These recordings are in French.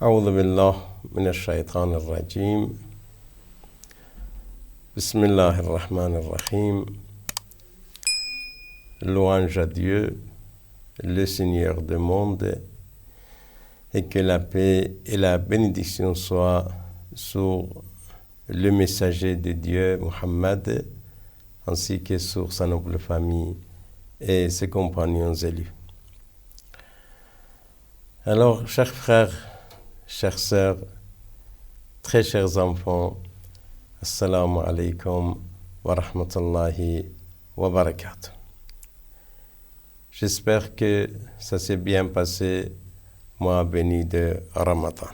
أعوذ بالله من الشيطان الرجيم بسم الله الرحمن الرحيم. Louange à Dieu, le Seigneur du monde, et que la paix et la bénédiction soient sur le messager de Dieu, Muhammad, ainsi que sur sa noble famille et ses compagnons élus. Alors, chers frères, chères sœurs, très chers enfants, Assalamu alaikum wa rahmatullahi wa barakatuh. J'espère que ça s'est bien passé, mois béni de Ramadan.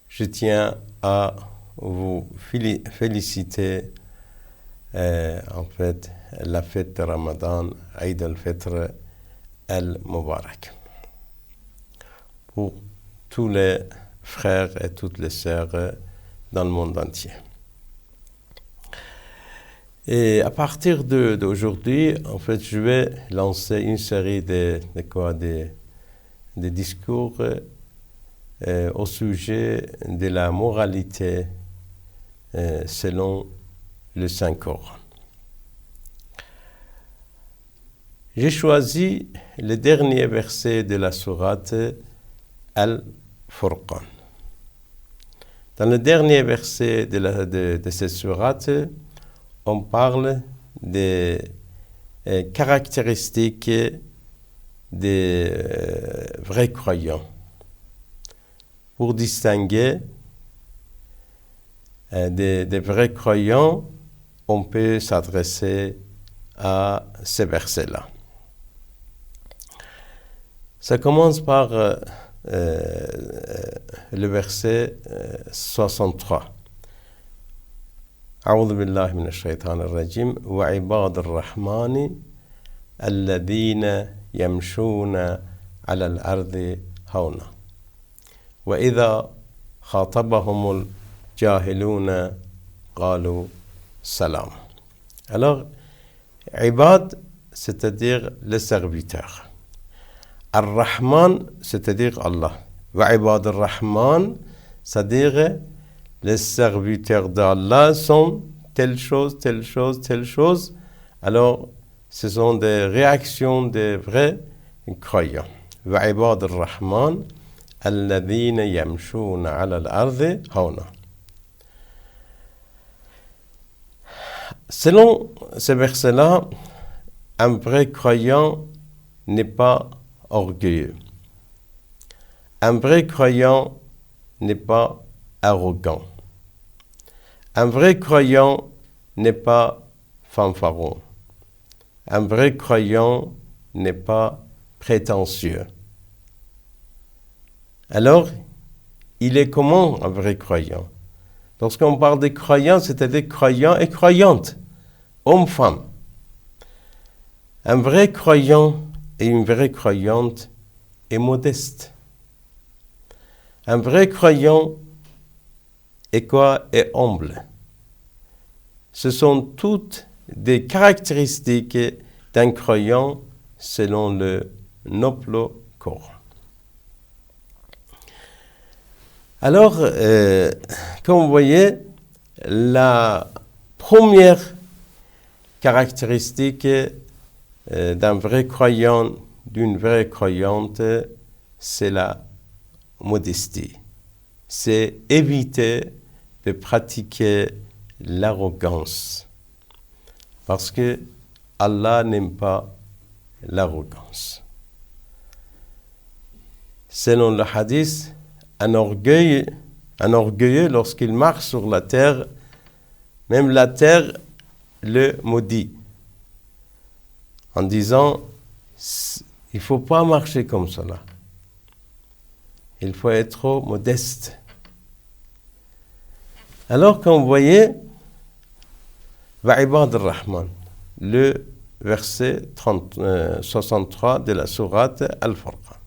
Je tiens à vous féliciter, la fête de Ramadan, Eid al-Fitr al-Mubarak. Pour tous les frères et toutes les sœurs dans le monde entier. Et à partir d'aujourd'hui, je vais lancer une série de discours au sujet de la moralité selon le Saint-Coran. J'ai choisi le dernier verset de la sourate Al-Furqan. Dans le dernier verset de cette sourate, on parle des caractéristiques des vrais croyants. Pour distinguer des vrais croyants, on peut s'adresser à ces versets-là. Ça commence par le verset 63. أعوذ بالله من الشيطان الرجيم وعباد الرحمن الذين يمشون على الأرض هونا وإذا خاطبهم الجاهلون قالوا سلام. Alors, Ibad, c'est-à-dire les serviteurs. Ar-Rahman, c'est-à-dire Allah. Wa Ibad ar-Rahman, c'est-à-dire les serviteurs d'Allah sont telle chose, telle chose, telle chose. Alors, ce sont des réactions des vrais croyants. Wa Ibad ar-Rahman, alladhina yamshuna ala al-ardi hawna. Selon ces versets-là, un vrai croyant n'est pas orgueilleux. Un vrai croyant n'est pas arrogant. Un vrai croyant n'est pas fanfaron. Un vrai croyant n'est pas prétentieux. Alors, il est comment un vrai croyant? Lorsqu'on parle de croyants, c'est-à-dire croyants et croyantes, hommes, femmes. Un vrai croyant et une vraie croyante est modeste. Un vrai croyant est quoi? Est humble. Ce sont toutes des caractéristiques d'un croyant selon le noble Coran. Alors, comme vous voyez, la première caractéristique d'un vrai croyant, d'une vraie croyante, c'est la modestie. C'est éviter de pratiquer l'arrogance. Parce que Allah n'aime pas l'arrogance. Selon le hadith, un orgueilleux, lorsqu'il marche sur la terre, même la terre le maudit. En disant, il ne faut pas marcher comme cela. Il faut être modeste. Alors, comme vous voyez, Wa'ibad ar-Rahman, le verset 63 de la sourate Al-Furqan.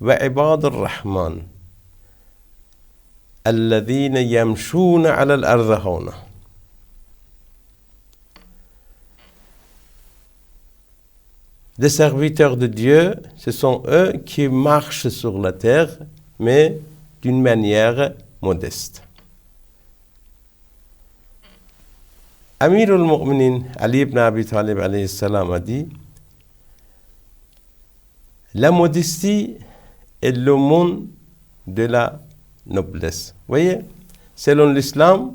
Wa'ibad ar-Rahman, alladhina yamshuna ala al-ardi hawna. Les serviteurs de Dieu, ce sont eux qui marchent sur la terre mais d'une manière modeste. Amir al-Mu'minin Ali ibn Abi Talib alayhi salam a dit: la modestie est l'aumône de la noblesse. Vous voyez, selon l'islam,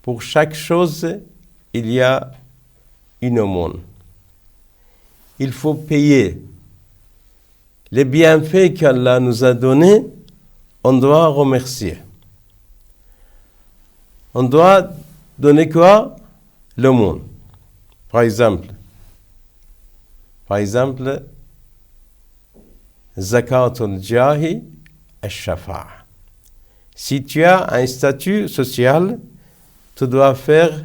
pour chaque chose, il y a une aumône. Il faut payer les bienfaits qu'Allah nous a donnés, on doit remercier. On doit donner quoi? L'aumône. Par exemple, Zakatul Jahi al-Shafa'a. Si tu as un statut social, tu dois faire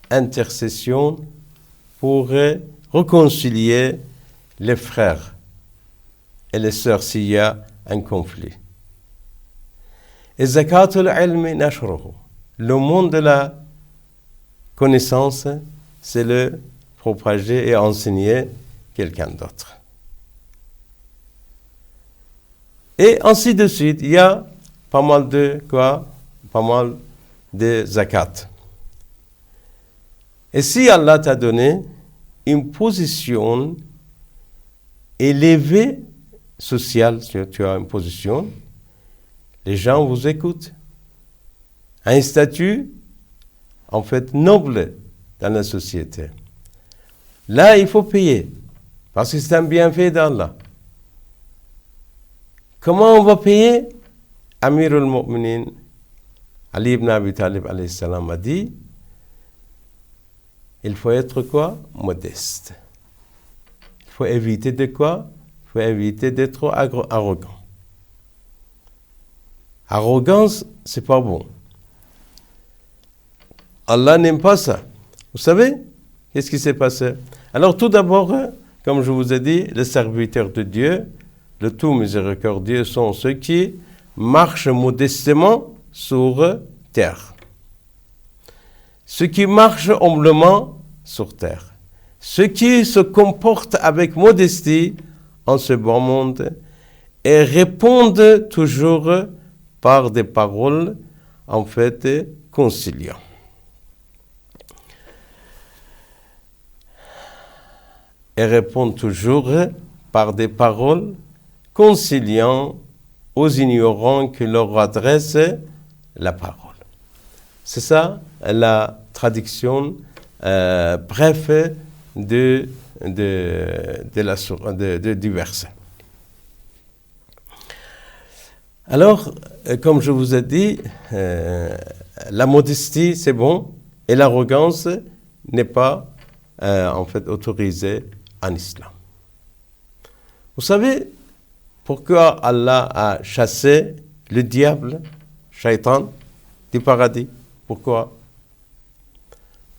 intercession pour réconcilier les frères et les sœurs s'il y a un conflit. Et Zakatul Ilmi Nashruhu. Le monde de la connaissance, c'est le propager et enseigner quelqu'un d'autre. Et ainsi de suite, il y a pas mal de zakat. Et si Allah t'a donné une position élevée sociale, si tu as une position, les gens vous écoutent. Un statut, en fait, noble dans la société. Là, il faut payer, parce que c'est un bienfait d'Allah. Comment on va payer? Amir al-Mu'minin Ali ibn Abi Talib alayhi salam a dit: il faut être quoi? Modeste. Il faut éviter de quoi? Il faut éviter d'être arrogant. Arrogance, c'est pas bon. Allah n'aime pas ça. Vous savez, qu'est-ce qui s'est passé? Alors tout d'abord, comme je vous ai dit, les serviteurs de Dieu, le tout miséricordieux, sont ceux qui marchent modestement sur terre. Ceux qui marchent humblement sur terre. Ceux qui se comportent avec modestie en ce bon monde et répondent toujours par des paroles, en fait, conciliantes. Et répondent toujours par des paroles conciliant aux ignorants qui leur adressent la parole. C'est ça la traduction bref du verset. Alors, comme je vous ai dit, la modestie, c'est bon, et l'arrogance n'est pas en fait autorisée en islam. Vous savez pourquoi Allah a chassé le diable, Shaitan, du paradis? Pourquoi?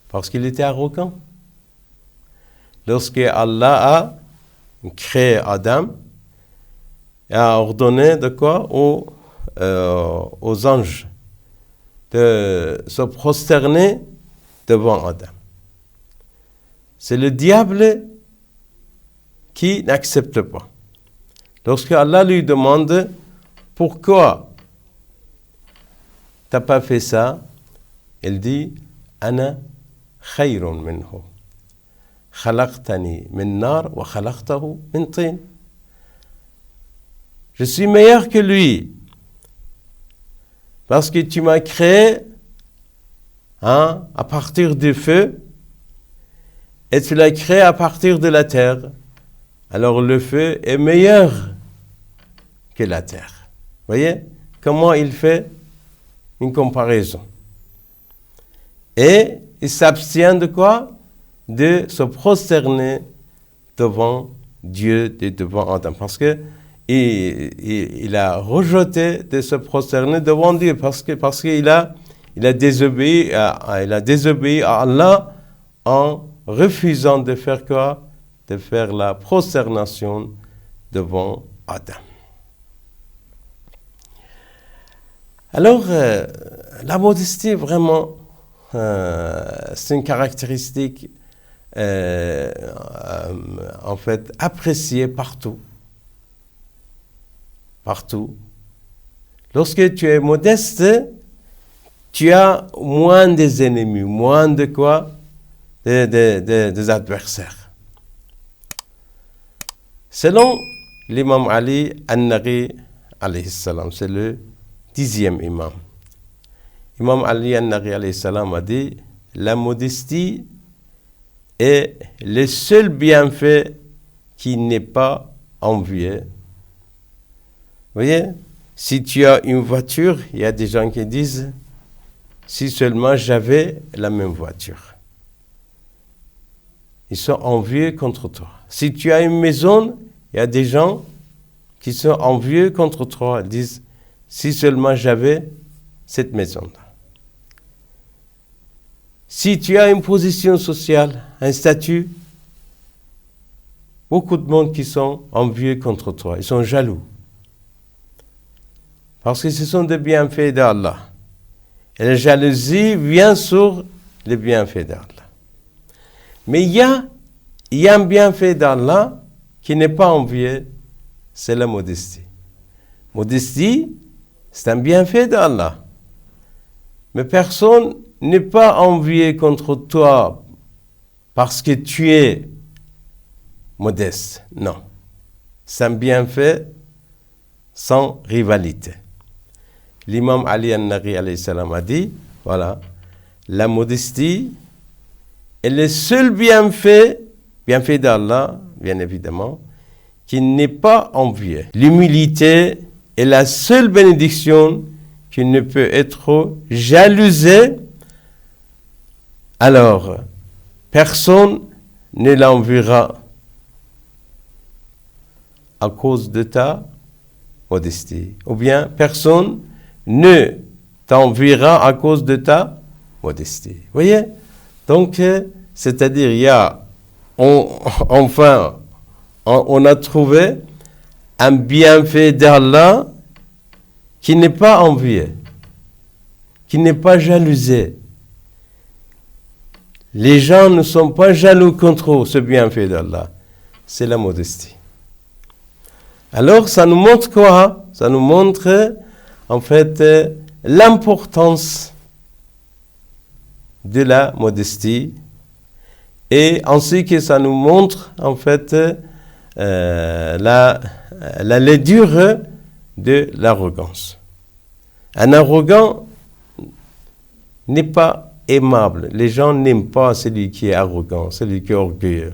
Parce qu'il était arrogant. Lorsque Allah a créé Adam, et a ordonné de quoi? Aux anges de se prosterner devant Adam. C'est le diable qui n'accepte pas. Lorsque Allah lui demande pourquoi tu n'as pas fait ça, il dit: Ana khayrun minhu. Khalaqtani min nar wa khalaqtahu min tin. Je suis meilleur que lui parce que tu m'as créé à partir du feu et tu l'as créé à partir de la terre. Alors le feu est meilleur que la terre. Vous voyez comment il fait une comparaison. Et il s'abstient de quoi? De se prosterner devant Dieu, devant Adam. Parce que il a rejeté de se prosterner devant Dieu. Parce qu'il a désobéi à Allah en refusant de faire quoi? De faire la prosternation devant Adam. Alors, la modestie, vraiment, c'est une caractéristique, en fait, appréciée partout. partout. Lorsque tu es modeste, tu as moins des ennemis, moins de quoi? Des adversaires. Selon l'imam Ali an-Naghi, alayhi salam, c'est le 10e imam. Imam Ali an-Naghi, alayhi salam, a dit, la modestie est le seul bienfait qui n'est pas envié. Vous voyez, si tu as une voiture, il y a des gens qui disent, si seulement j'avais la même voiture. Ils sont envieux contre toi. Si tu as une maison, il y a des gens qui sont envieux contre toi. Ils disent, si seulement j'avais cette maison-là. Si tu as une position sociale, un statut, beaucoup de monde qui sont envieux contre toi. Ils sont jaloux. Parce que ce sont des bienfaits d'Allah. Et la jalousie vient sur les bienfaits d'Allah. Mais il y a un bienfait d'Allah qui n'est pas envié, c'est la modestie. Modestie, c'est un bienfait d'Allah. Mais personne n'est pas envié contre toi parce que tu es modeste. Non. C'est un bienfait sans rivalité. L'imam Ali an-Naghi alayhi salam a dit, voilà, la modestie est le seul bienfait d'Allah, bien évidemment, qui n'est pas envié. L'humilité est la seule bénédiction qui ne peut être jalousée. Alors, personne ne l'enviera à cause de ta modestie. Ou bien, personne ne t'enviera à cause de ta modestie. Vous voyez? Donc, c'est-à-dire, il y a, enfin, on a trouvé un bienfait d'Allah qui n'est pas envié, qui n'est pas jalousé. Les gens ne sont pas jaloux contre ce bienfait d'Allah. C'est la modestie. Alors, ça nous montre quoi? Ça nous montre, en fait, l'importance de la modestie et ainsi que ça nous montre, en fait, la laidure de l'arrogance. Un arrogant n'est pas aimable. Les gens n'aiment pas celui qui est arrogant, celui qui est orgueilleux.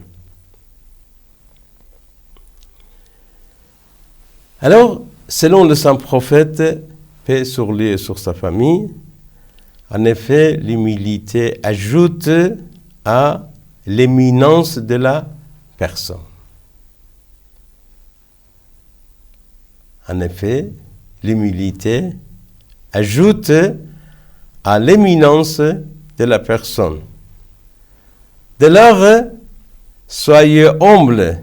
Alors, selon le saint prophète, paix sur lui et sur sa famille, en effet, l'humilité ajoute à l'éminence de la personne. En effet, l'humilité ajoute à l'éminence de la personne. Dès lors, soyez humbles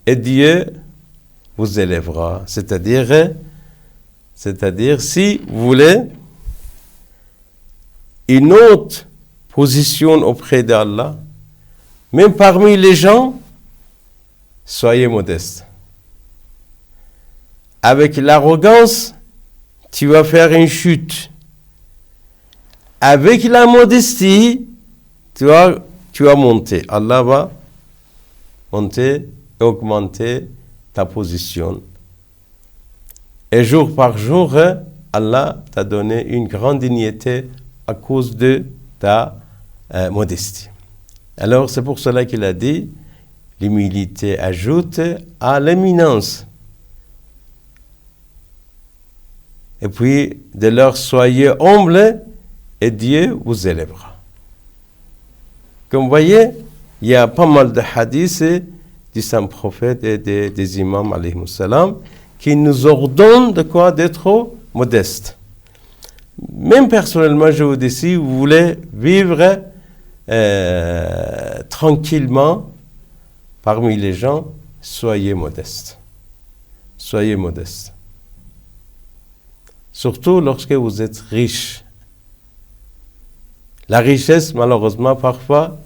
et Dieu vous élèvera. C'est-à-dire, si vous voulez une autre position auprès d'Allah, même parmi les gens, soyez modeste. Avec l'arrogance, tu vas faire une chute. Avec la modestie, tu vas monter. Allah va monter et augmenter ta position. Et jour par jour, Allah t'a donné une grande dignité à cause de ta modestie. Alors, c'est pour cela qu'il a dit, l'humilité ajoute à l'éminence. Et puis, de leur soyez humbles et Dieu vous élèvera. Comme vous voyez, il y a pas mal de hadiths du saint prophète et des imams alayhi salam qui nous ordonnent de quoi? D'être modestes. Même personnellement, je vous dis, si vous voulez vivre tranquillement parmi les gens, soyez modestes. Soyez modestes. Surtout lorsque vous êtes riche. La richesse, malheureusement, parfois,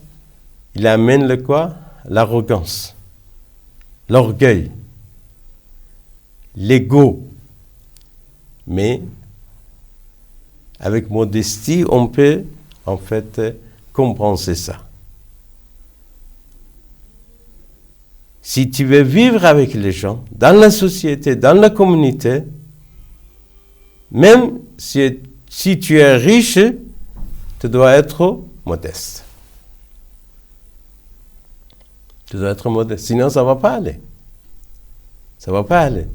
il amène le quoi? L'arrogance, l'orgueil. l'ego. Mais avec modestie, on peut en fait compenser ça. Si tu veux vivre avec les gens, dans la société, dans la communauté, même si tu es riche, tu dois être modeste. Tu dois être modeste, sinon ça ne va pas aller. Ça ne va pas aller.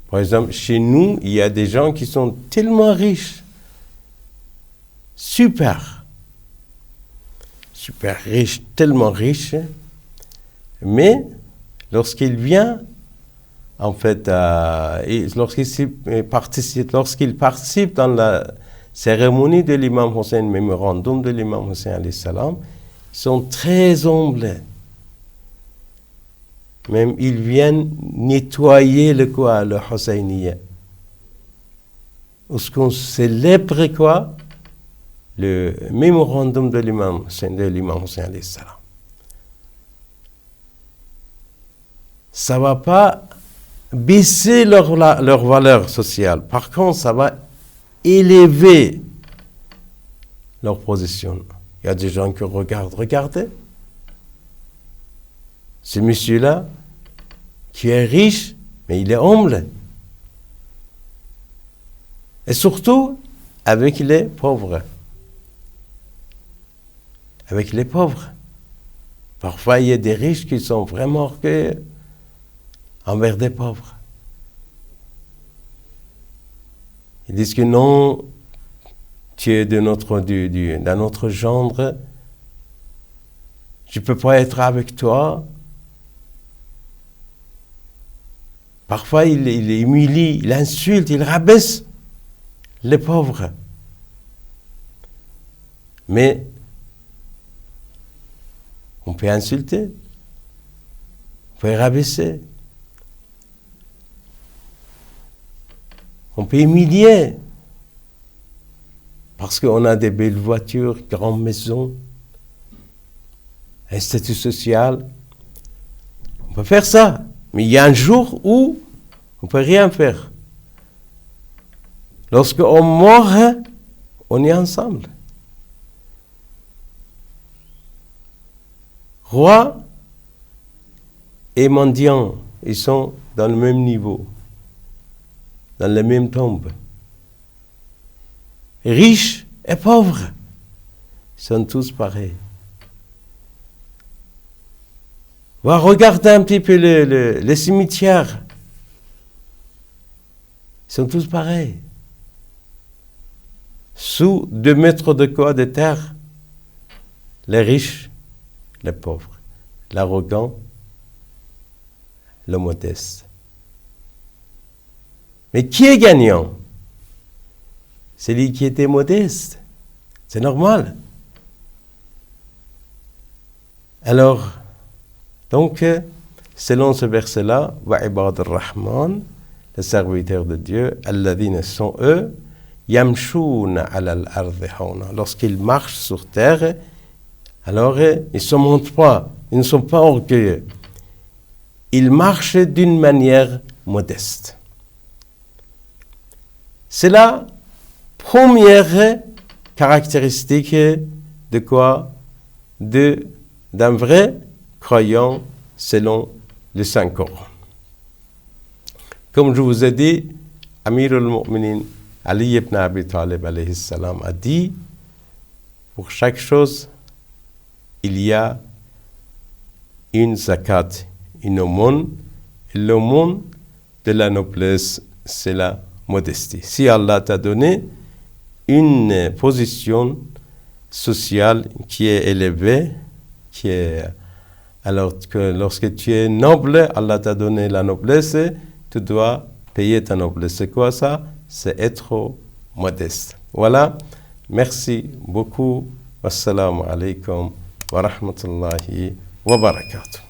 Par exemple, chez nous, il y a des gens qui sont tellement riches, super riches, tellement riches, mais lorsqu'il vient, en fait, lorsqu'il participe dans la cérémonie de l'imam Hussein, mémorandum de l'imam Hussein alayhi salam, ils sont très humbles. Même ils viennent nettoyer le Husseiniya. Parce qu'on célèbre quoi? Le mémorandum de l'imam Hussein alayhi salam. Ça ne va pas baisser leur valeur sociale. Par contre, ça va élever leur position. Il y a des gens qui regardez. Ce monsieur-là, qui est riche, mais il est humble. Et surtout, avec les pauvres. Avec les pauvres. Parfois, il y a des riches qui sont vraiment orgueilleux envers des pauvres. Ils disent que non, tu es d'un autre genre, je ne peux pas être avec toi. Parfois, il humilie, il insulte, il rabaisse les pauvres. Mais on peut insulter, on peut rabaisser, on peut humilier, parce qu'on a des belles voitures, grandes maisons, un statut social. On peut faire ça, mais il y a un jour où on ne peut rien faire. Lorsqu'on meurt, on est ensemble. Roi et mendiant, ils sont dans le même niveau, dans la même tombe. Riches et pauvres, ils sont tous pareils. Va regarder un petit peu les cimetières. Ils sont tous pareils. Sous 2 mètres de terre, les riches, les pauvres, l'arrogant, le modeste. Mais qui est gagnant? Celui qui était modeste. C'est normal. Alors, donc, selon ce verset-là, « Wa ibad ar-Rahman » les serviteurs de Dieu, « Alladhina » sont eux, « Yamshuna ala al-ardi hawna » lorsqu'ils marchent sur terre, alors ils ne se montrent pas, ils ne sont pas orgueilleux. Ils marchent d'une manière modeste. C'est la première caractéristique de quoi? D'un vrai croyant selon le Saint-Coran. Comme je vous ai dit, Amir al-Mu'minin Ali ibn Abi Talib alayhi salam a dit, pour chaque chose, il y a une zakat, une aumône, et l'aumône de la noblesse, c'est la modestie. Si Allah t'a donné une position sociale qui est élevée, alors que lorsque tu es noble, Allah t'a donné la noblesse, tu dois payer ta noblesse. C'est quoi ça? C'est être modeste. Voilà. Merci beaucoup. Wassalamu alaikum wa rahmatullahi wa barakatuh.